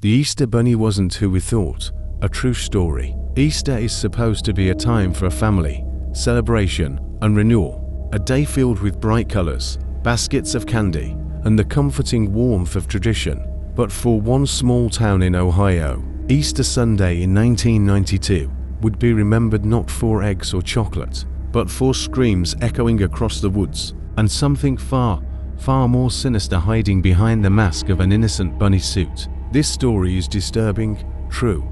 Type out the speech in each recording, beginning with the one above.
The Easter Bunny wasn't who we thought. A true story. Easter is supposed to be a time for a family, celebration, and renewal. A day filled with bright colors, baskets of candy, and the comforting warmth of tradition. But for one small town in Ohio, Easter Sunday in 1992 would be remembered not for eggs or chocolate, but for screams echoing across the woods, and something far, far more sinister hiding behind the mask of an innocent bunny suit. This story is disturbing, true,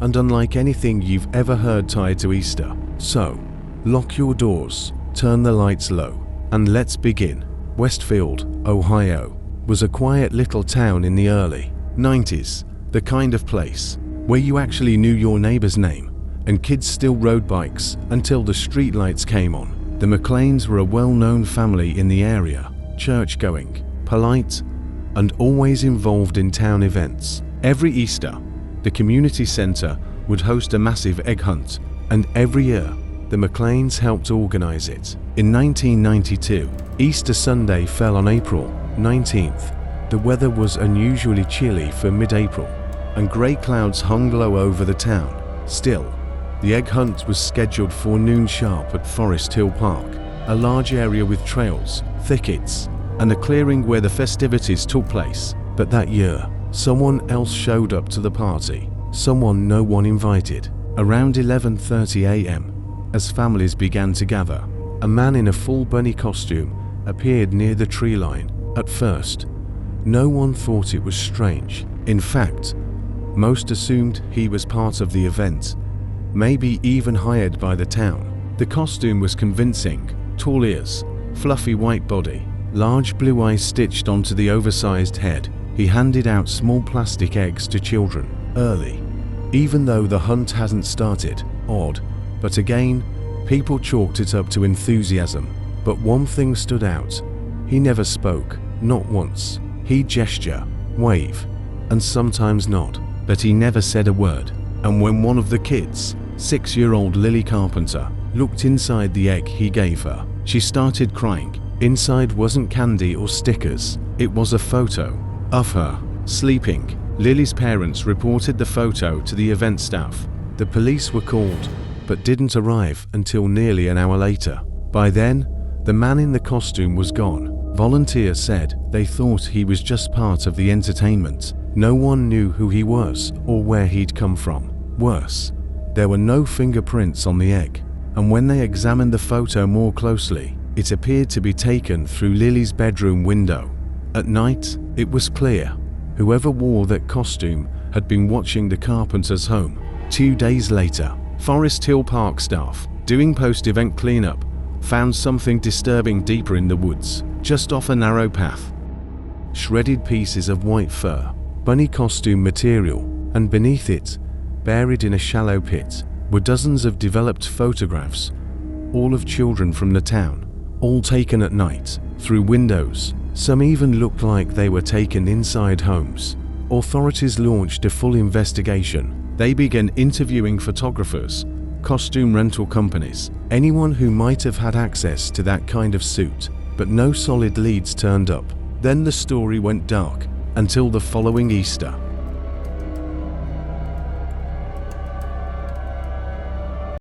and unlike anything you've ever heard tied to Easter. So, lock your doors, turn the lights low, and let's begin. Westfield, Ohio, was a quiet little town in the early 90s, the kind of place where you actually knew your neighbor's name, and kids still rode bikes until the streetlights came on. The McLeans were a well-known family in the area, church-going, polite, and always involved in town events. Every Easter, the community center would host a massive egg hunt, and every year, the McLeans helped organize it. In 1992, Easter Sunday fell on April 19th. The weather was unusually chilly for mid-April, and grey clouds hung low over the town. Still, the egg hunt was scheduled for noon sharp at Forest Hill Park, a large area with trails, thickets, and a clearing where the festivities took place. But that year, someone else showed up to the party, someone no one invited. Around 11:30 a.m., as families began to gather, a man in a full bunny costume appeared near the tree line. At first, no one thought it was strange. In fact, most assumed he was part of the event, maybe even hired by the town. The costume was convincing: tall ears, fluffy white body, large blue eyes stitched onto the oversized head. He handed out small plastic eggs to children early, even though the hunt hadn't started. Odd, but again, people chalked it up to enthusiasm. But one thing stood out: he never spoke, not once. He'd gesture, wave, and sometimes nod, but he never said a word. And when one of the kids, 6-year-old Lily Carpenter, looked inside the egg he gave her, she started crying. Inside wasn't candy or stickers, it was a photo of her, sleeping. Lily's parents reported the photo to the event staff. The police were called, but didn't arrive until nearly an hour later. By then, the man in the costume was gone. Volunteers said they thought he was just part of the entertainment. No one knew who he was or where he'd come from. Worse, there were no fingerprints on the egg, and when they examined the photo more closely, it appeared to be taken through Lily's bedroom window. At night, it was clear whoever wore that costume had been watching the Carpenters' home. 2 days later, Forest Hill Park staff, doing post-event cleanup, found something disturbing deeper in the woods, just off a narrow path. Shredded pieces of white fur, bunny costume material, and beneath it, buried in a shallow pit, were dozens of developed photographs, all of children from the town, all taken at night, through windows. Some even looked like they were taken inside homes. Authorities launched a full investigation. They began interviewing photographers, costume rental companies, anyone who might have had access to that kind of suit, but no solid leads turned up. Then the story went dark, until the following Easter.